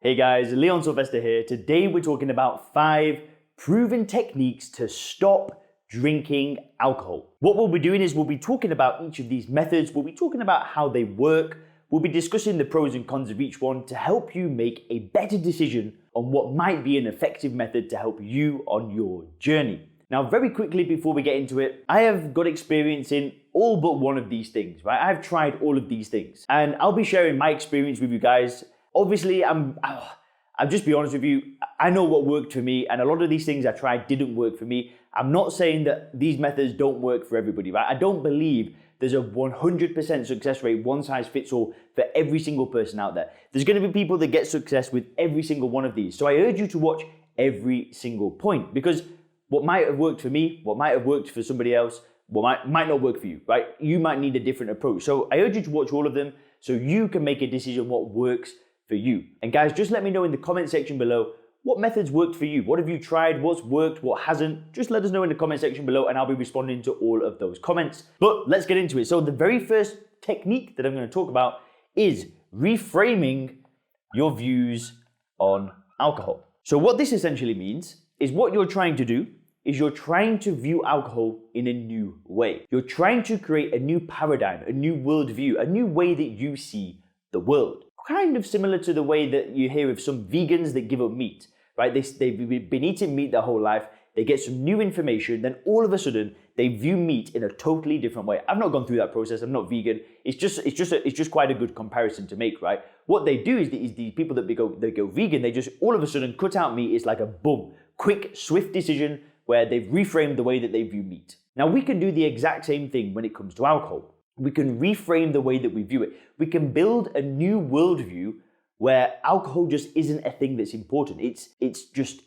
Hey guys, Leon Sylvester here. Today we're talking about 5 proven techniques to stop drinking alcohol. What we'll be doing is we'll be talking about each of these methods, we'll be talking about how they work, we'll be discussing the pros and cons of each one to help you make a better decision on what might be an effective method to help you on your journey. Now, very quickly before we get into it, I have got experience in all but one of these things, right? I've tried all of these things and I'll be sharing my experience with you guys. Obviously, I'll just be honest with you, I know what worked for me, and a lot of these things I tried didn't work for me. I'm not saying that these methods don't work for everybody, right? I don't believe there's a 100% success rate, one size fits all for every single person out there. There's gonna be people that get success with every single one of these. So I urge you to watch every single point, because what might have worked for me, what might have worked for somebody else, what might not work for you, right? You might need a different approach. So I urge you to watch all of them so you can make a decision what works for you. And guys, just let me know in the comment section below what methods worked for you. What have you tried? What's worked? What hasn't? Just let us know in the comment section below and I'll be responding to all of those comments. But let's get into it. So the very first technique that I'm going to talk about is reframing your views on alcohol. So what this essentially means is what you're trying to do is you're trying to view alcohol in a new way. You're trying to create a new paradigm, a new worldview, a new way that you see the world. Kind of similar to the way that you hear of some vegans that give up meat, right? They've been eating meat their whole life, they get some new information, then all of a sudden they view meat in a totally different way. I've not gone through that process, I'm not vegan. It's just quite a good comparison to make, right? What they do is the people that go vegan, they just all of a sudden cut out meat. It's like a boom, quick, swift decision where they've reframed the way that they view meat. Now we can do the exact same thing when it comes to alcohol. We can reframe the way that we view it. We can build a new worldview where alcohol just isn't a thing that's important. It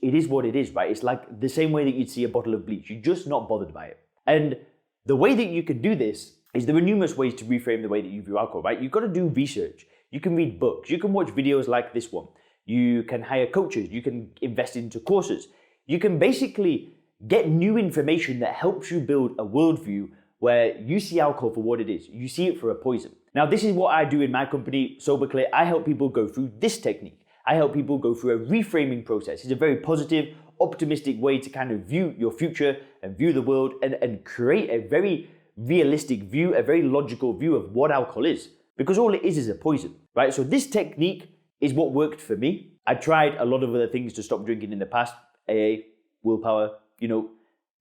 is what it is, right? It's like the same way that you'd see a bottle of bleach. You're just not bothered by it. And the way that you can do this is there are numerous ways to reframe the way that you view alcohol, right? You've got to do research. You can read books. You can watch videos like this one. You can hire coaches. You can invest into courses. You can basically get new information that helps you build a worldview where you see alcohol for what it is. You see it for a poison. Now, this is what I do in my company, SoberClear. I help people go through this technique. I help people go through a reframing process. It's a very positive, optimistic way to kind of view your future and view the world and create a very realistic view, a very logical view of what alcohol is. Because all it is a poison, right? So this technique is what worked for me. I tried a lot of other things to stop drinking in the past, AA, willpower,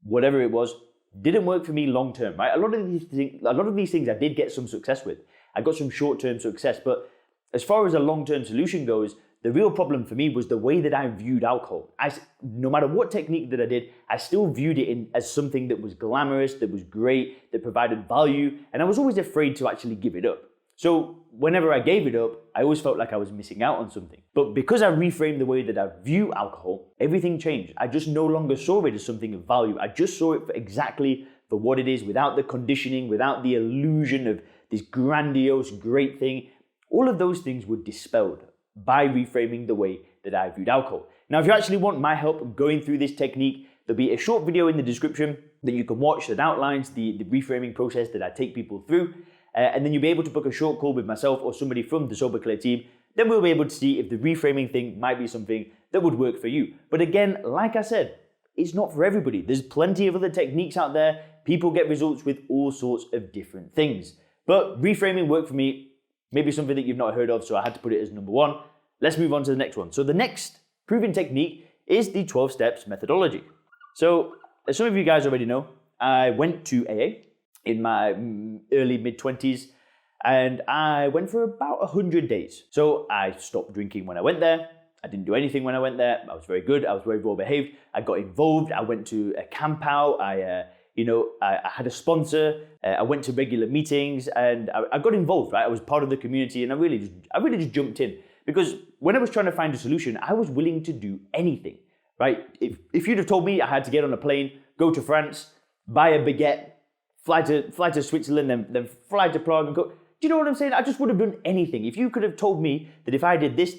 whatever it was. Didn't work for me long term, right? A lot of these things I did get some success with. I got some short-term success, but as far as a long-term solution goes, the real problem for me was the way that I viewed alcohol. No matter what technique that I did, I still viewed it as something that was glamorous, that was great, that provided value, and I was always afraid to actually give it up. So whenever I gave it up, I always felt like I was missing out on something. But because I reframed the way that I view alcohol, everything changed. I just no longer saw it as something of value. I just saw it for exactly for what it is, without the conditioning, without the illusion of this grandiose, great thing. All of those things were dispelled by reframing the way that I viewed alcohol. Now, if you actually want my help going through this technique, there'll be a short video in the description that you can watch that outlines the reframing process that I take people through. And then you'll be able to book a short call with myself or somebody from the SoberClear team. Then we'll be able to see if the reframing thing might be something that would work for you. But again, like I said, it's not for everybody. There's plenty of other techniques out there. People get results with all sorts of different things. But reframing worked for me. Maybe something that you've not heard of, so I had to put it as number 1. Let's move on to the next one. So the next proven technique is the 12 steps methodology. So as some of you guys already know, I went to AA in my early mid-20s, and I went for about 100 days. So I stopped drinking when I went there. I didn't do anything when I went there. I was very good. I was very well behaved. I got involved. I went to a camp out. I had a sponsor. I went to regular meetings, and I got involved. Right, I was part of the community, and I really just jumped in, because when I was trying to find a solution, I was willing to do anything. Right, if you'd have told me I had to get on a plane, go to France, buy a baguette, fly to Switzerland, then fly to Prague and go. Do you know what I'm saying? I just would have done anything. If you could have told me that if I did this,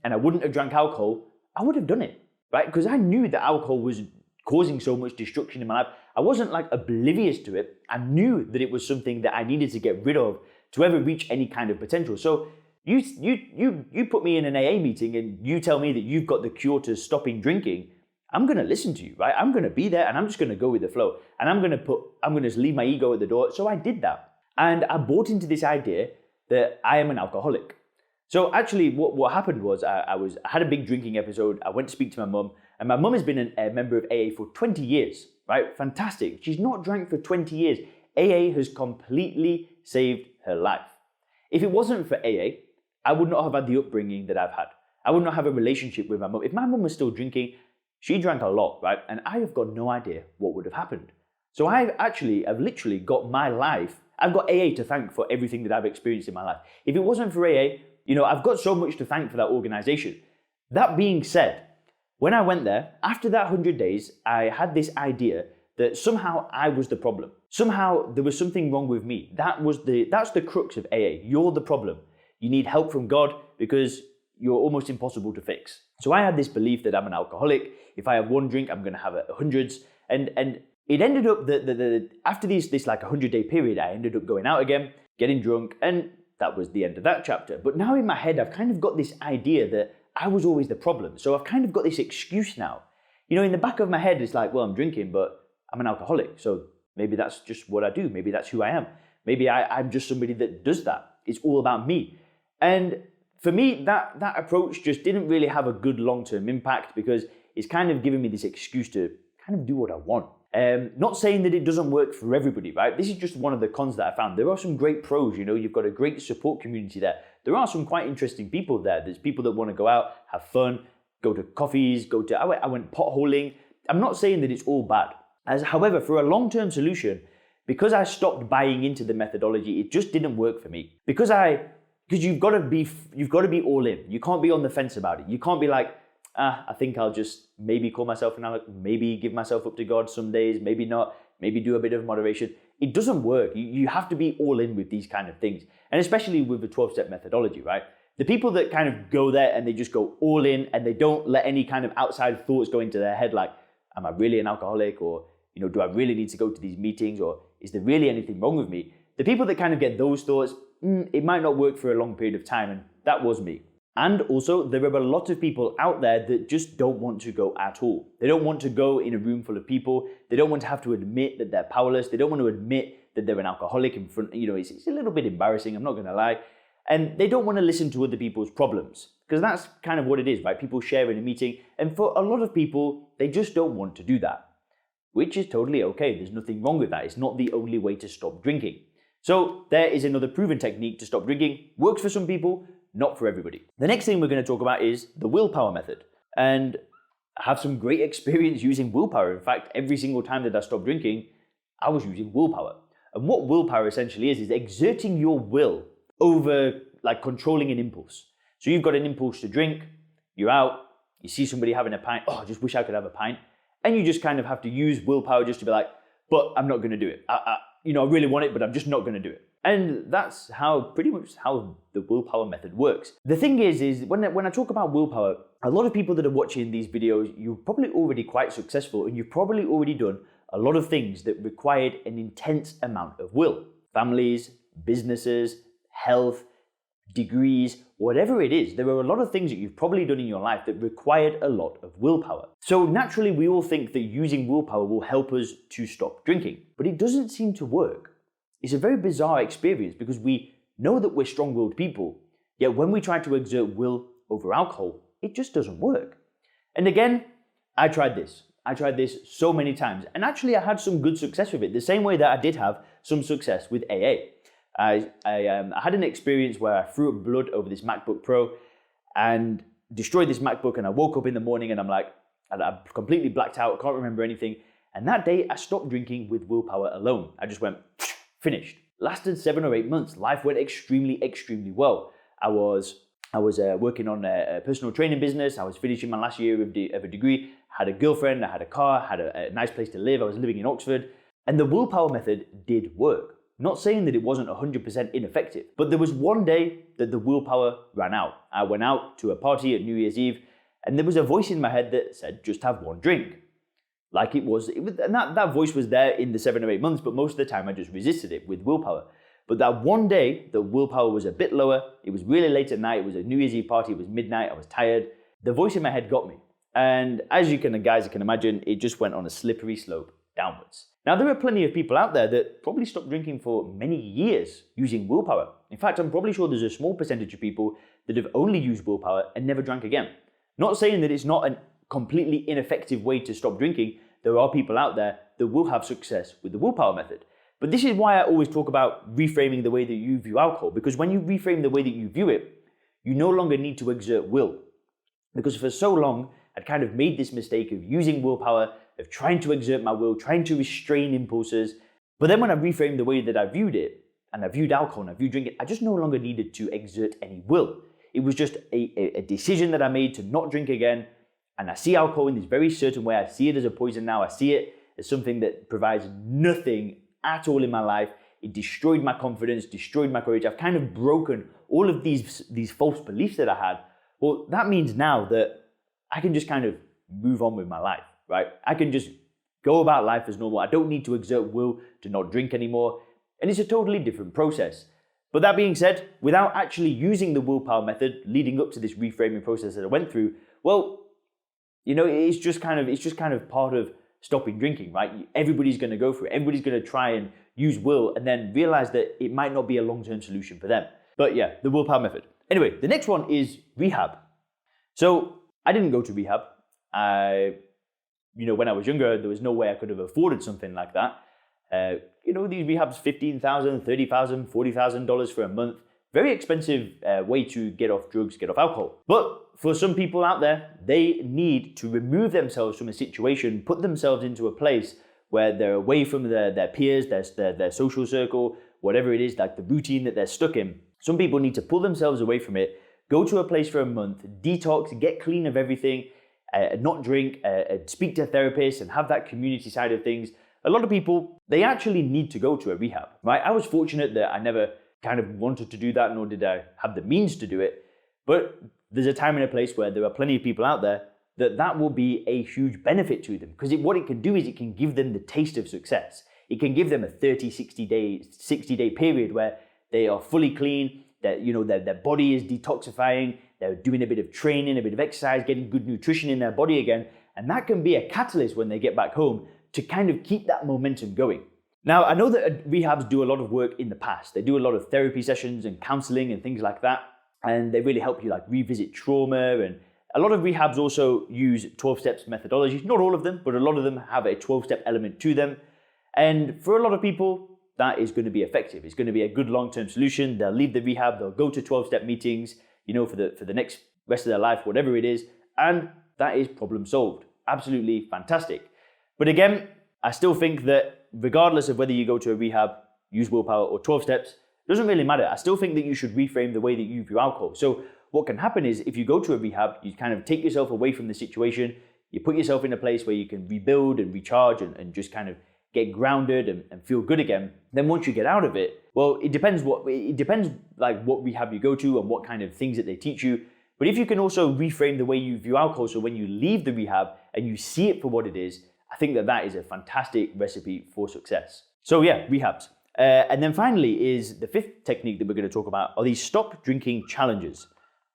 and I wouldn't have drank alcohol, I would have done it, right? Because I knew that alcohol was causing so much destruction in my life. I wasn't like oblivious to it. I knew that it was something that I needed to get rid of to ever reach any kind of potential. So You put me in an AA meeting and you tell me that you've got the cure to stopping drinking. I'm going to listen to you, right? I'm going to be there and I'm just going to go with the flow. And I'm going to just leave my ego at the door. So I did that. And I bought into this idea that I am an alcoholic. So actually what happened was I had a big drinking episode. I went to speak to my mum, and my mum has been a member of AA for 20 years, right? Fantastic. She's not drank for 20 years. AA has completely saved her life. If it wasn't for AA, I would not have had the upbringing that I've had. I would not have a relationship with my mum. If my mum was still drinking, she drank a lot, right? And I have got no idea what would have happened. So I've literally got my life. I've got AA to thank for everything that I've experienced in my life. If it wasn't for AA, I've got so much to thank for that organization. That being said, when I went there, after that 100 days, I had this idea that somehow I was the problem. Somehow there was something wrong with me. That's the crux of AA. You're the problem. You need help from God because you're almost impossible to fix. So I had this belief that I'm an alcoholic. If I have one drink, I'm going to have hundreds. And it ended up that after this like 100-day period, I ended up going out again, getting drunk, and that was the end of that chapter. But now in my head, I've kind of got this idea that I was always the problem. So I've kind of got this excuse now. In the back of my head, it's like, well, I'm drinking, but I'm an alcoholic. So maybe that's just what I do. Maybe that's who I am. Maybe I'm just somebody that does that. It's all about me. And for me, that approach just didn't really have a good long-term impact because it's kind of giving me this excuse to kind of do what I want. Not saying that it doesn't work for everybody, right? This is just one of the cons that I found. There are some great pros, you've got a great support community there. There are some quite interesting people there. There's people that want to go out, have fun, go to coffees, I went potholing. I'm not saying that it's all bad. However, for a long-term solution, because I stopped buying into the methodology, it just didn't work for me. Because you've got to be all in. You can't be on the fence about it. You can't be like, I think I'll just maybe call myself an alcoholic, maybe give myself up to God some days, maybe not, maybe do a bit of moderation. It doesn't work. You have to be all in with these kind of things. And especially with the 12-step methodology, right? The people that kind of go there and they just go all in and they don't let any kind of outside thoughts go into their head like, am I really an alcoholic? Or, do I really need to go to these meetings? Or is there really anything wrong with me? The people that kind of get those thoughts, it might not work for a long period of time. And that was me. And also, there are a lot of people out there that just don't want to go at all. They don't want to go in a room full of people. They don't want to have to admit that they're powerless. They don't want to admit that they're an alcoholic in front. It's a little bit embarrassing, I'm not going to lie. And they don't want to listen to other people's problems because that's kind of what it is, right? People share in a meeting. And for a lot of people, they just don't want to do that, which is totally okay. There's nothing wrong with that. It's not the only way to stop drinking. So there is another proven technique to stop drinking. Works for some people, not for everybody. The next thing we're going to talk about is the willpower method. And I have some great experience using willpower. In fact, every single time that I stopped drinking, I was using willpower. And what willpower essentially is exerting your will over like controlling an impulse. So you've got an impulse to drink, you're out, you see somebody having a pint, I just wish I could have a pint. And you just kind of have to use willpower just to be like, but I'm not going to do it. I really want it, but I'm just not going to do it. And that's pretty much how the willpower method works. The thing is when I talk about willpower, a lot of people that are watching these videos, you're probably already quite successful and you've probably already done a lot of things that required an intense amount of will. Families, businesses, health, degrees, whatever it is, there are a lot of things that you've probably done in your life that required a lot of willpower. So naturally, we all think that using willpower will help us to stop drinking, but it doesn't seem to work. It's a very bizarre experience because we know that we're strong-willed people, yet when we try to exert will over alcohol, it just doesn't work. And again, I tried this so many times, and actually I had some good success with it, the same way that I did have some success with AA. I had an experience where I threw up blood over this MacBook Pro and destroyed this MacBook, and I woke up in the morning and I'm completely blacked out, can't remember anything. And that day I stopped drinking with willpower alone. I just went, finished. Lasted 7 or 8 months. Life went extremely, extremely well. I was working on a personal training business. I was finishing my last year of a degree. Had a girlfriend, I had a car, had a nice place to live. I was living in Oxford. And the willpower method did work. Not saying that it wasn't 100% ineffective, but there was one day that the willpower ran out. I went out to a party at New Year's Eve, and there was a voice in my head that said, just have one drink. And that voice was there in the 7 or 8 months, but most of the time I just resisted it with willpower. But that one day, the willpower was a bit lower. It was really late at night. It was a New Year's Eve party. It was midnight. I was tired. The voice in my head got me. And as you guys can imagine, it just went on a slippery slope downwards. Now, there are plenty of people out there that probably stopped drinking for many years using willpower. In fact, I'm probably sure there's a small percentage of people that have only used willpower and never drank again. Not saying that it's not a completely ineffective way to stop drinking. There are people out there that will have success with the willpower method. But this is why I always talk about reframing the way that you view alcohol, because when you reframe the way that you view it, you no longer need to exert will. Because for so long, I'd kind of made this mistake of using willpower, of trying to exert my will, trying to restrain impulses. But then when I reframed the way that I viewed it, and I viewed alcohol and I viewed drinking, I just no longer needed to exert any will. It was just a decision that I made to not drink again. And I see alcohol in this very certain way. I see it as a poison now. I see it as something that provides nothing at all in my life. It destroyed my confidence, destroyed my courage. I've kind of broken all of these false beliefs that I had. Well, that means now that I can just kind of move on with my life, right? I can just go about life as normal. I don't need to exert will to not drink anymore. And it's a totally different process. But that being said, without actually using the willpower method leading up to this reframing process that I went through, well, you know, it's just kind of part of stopping drinking, right? Everybody's going to go through it. Everybody's going to try and use will and then realize that it might not be a long-term solution for them. But yeah, the willpower method. Anyway, the next one is rehab. So I didn't go to rehab. When I was younger, there was no way I could have afforded something like that. These rehabs, $15,000, $30,000, $40,000 for a month. Very expensive way to get off drugs, get off alcohol. But for some people out there, they need to remove themselves from a situation, put themselves into a place where they're away from their peers, their social circle, whatever it is, like the routine that they're stuck in. Some people need to pull themselves away from it, go to a place for a month, detox, get clean of everything, not drink, speak to therapists and have that community side of things. A lot of people, they actually need to go to a rehab, right? I was fortunate that I never kind of wanted to do that, nor did I have the means to do it. But there's a time and a place where there are plenty of people out there that will be a huge benefit to them. Because what it can do is it can give them the taste of success. It can give them a 60 day period where they are fully clean, that their body is detoxifying, they're doing a bit of training, a bit of exercise, getting good nutrition in their body again. And that can be a catalyst when they get back home to kind of keep that momentum going. Now, I know that rehabs do a lot of work in the past. They do a lot of therapy sessions and counseling and things like that. And they really help you like revisit trauma. And a lot of rehabs also use 12 steps methodology. Not all of them, but a lot of them have a 12-step element to them. And for a lot of people, that is going to be effective. It's going to be a good long-term solution. They'll leave the rehab, they'll go to 12-step meetings, for the next rest of their life, whatever it is. And that is problem solved. Absolutely fantastic. But again, I still think that regardless of whether you go to a rehab, use willpower or 12 steps, it doesn't really matter. I still think that you should reframe the way that you view alcohol. So what can happen is if you go to a rehab, you kind of take yourself away from the situation, you put yourself in a place where you can rebuild and recharge and just kind of get grounded and feel good again. Then once you get out of it, well, it depends what rehab you go to and what kind of things that they teach you. But if you can also reframe the way you view alcohol, so when you leave the rehab and you see it for what it is, I think that is a fantastic recipe for success. So yeah, rehabs. And then finally is the fifth technique that we're going to talk about are these stop drinking challenges.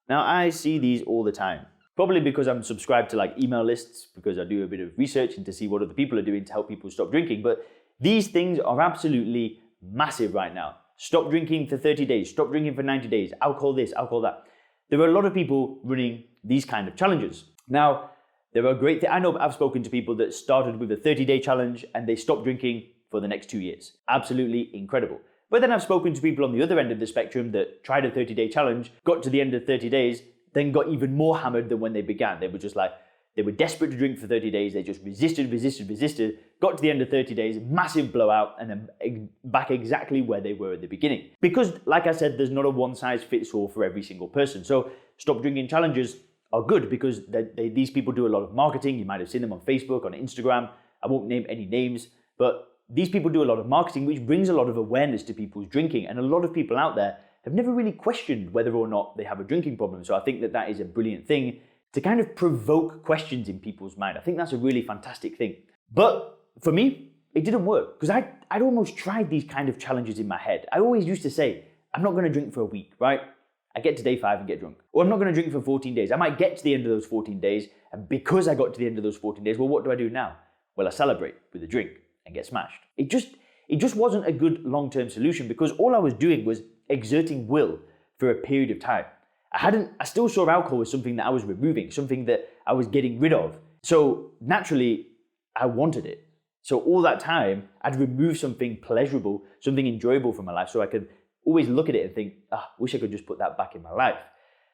Now I see these all the time, probably because I'm subscribed to like email lists, because I do a bit of research and to see what other people are doing to help people stop drinking. But these things are absolutely massive right now. Stop drinking for 30 days, stop drinking for 90 days, alcohol this, alcohol that. There are a lot of people running these kind of challenges. Now, there are great things. I know I've spoken to people that started with a 30-day challenge and they stopped drinking for the next 2 years. Absolutely incredible. But then I've spoken to people on the other end of the spectrum that tried a 30-day challenge, got to the end of 30 days, then got even more hammered than when they began. They were just like, they were desperate to drink for 30 days. They just resisted, got to the end of 30 days, massive blowout, and then back exactly where they were at the beginning. Because like I said, there's not a one size fits all for every single person. So stop drinking challenges are good because these people do a lot of marketing. You might have seen them on Facebook, on Instagram. I won't name any names, but these people do a lot of marketing, which brings a lot of awareness to people's drinking. And a lot of people out there have never really questioned whether or not they have a drinking problem. So I think that is a brilliant thing to kind of provoke questions in people's mind. I think that's a really fantastic thing. But for me, it didn't work because I'd almost tried these kind of challenges in my head. I always used to say, I'm not going to drink for a week, right? I get to day 5 and get drunk. Or I'm not going to drink for 14 days. I might get to the end of those 14 days, and because I got to the end of those 14 days, well, what do I do now? Well, I celebrate with a drink and get smashed. It just wasn't a good long-term solution because all I was doing was exerting will for a period of time. I still saw alcohol as something that I was removing, something that I was getting rid of. So naturally, I wanted it. So all that time, I'd remove something pleasurable, something enjoyable from my life so I could always look at it and think, wish I could just put that back in my life.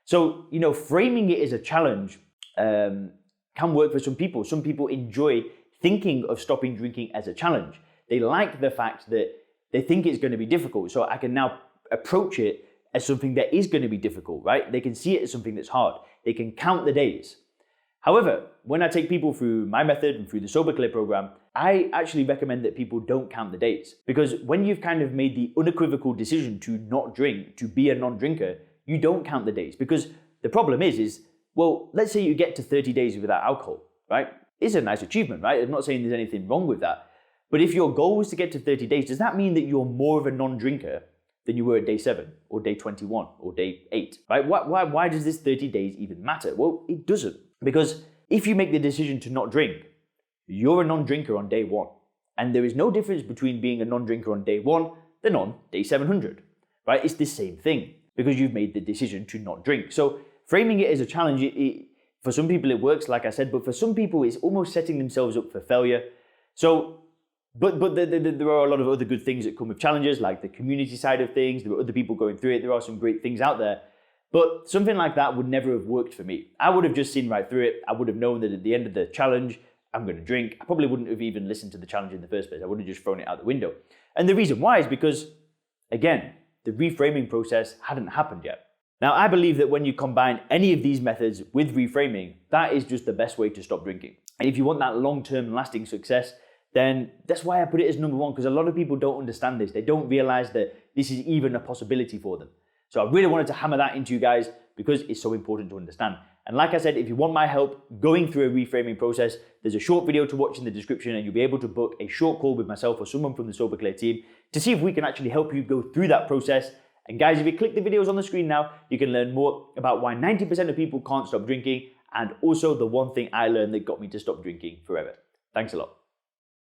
So, framing it as a challenge can work for some people. Some people enjoy thinking of stopping drinking as a challenge. They like the fact that they think it's going to be difficult. So I can now approach it as something that is going to be difficult, right? They can see it as something that's hard. They can count the days. However, when I take people through my method and through the Sober Clear program, I actually recommend that people don't count the days. Because when you've kind of made the unequivocal decision to not drink, to be a non-drinker, you don't count the days. Because the problem is, well, let's say you get to 30 days without alcohol, right? It's a nice achievement, right? I'm not saying there's anything wrong with that. But if your goal was to get to 30 days, does that mean that you're more of a non-drinker than you were at day 7 or day 21 or day 8, right? Why does this 30 days even matter? Well, it doesn't. Because if you make the decision to not drink, you're a non-drinker on day 1. And there is no difference between being a non-drinker on day 1 than on day 700, right? It's the same thing because you've made the decision to not drink. So framing it as a challenge, for some people it works, like I said, but for some people it's almost setting themselves up for failure. So, but there are a lot of other good things that come with challenges, like the community side of things. There are other people going through it. There are some great things out there. But something like that would never have worked for me. I would have just seen right through it. I would have known that at the end of the challenge, I'm going to drink. I probably wouldn't have even listened to the challenge in the first place. I would have just thrown it out the window. And the reason why is because, again, the reframing process hadn't happened yet. Now, I believe that when you combine any of these methods with reframing, that is just the best way to stop drinking. And if you want that long-term lasting success, then that's why I put it as number 1, because a lot of people don't understand this. They don't realize that this is even a possibility for them. So I really wanted to hammer that into you guys because it's so important to understand. And like I said, if you want my help going through a reframing process, there's a short video to watch in the description and you'll be able to book a short call with myself or someone from the Sober Clear team to see if we can actually help you go through that process. And guys, if you click the videos on the screen now, you can learn more about why 90% of people can't stop drinking and also the one thing I learned that got me to stop drinking forever. Thanks a lot.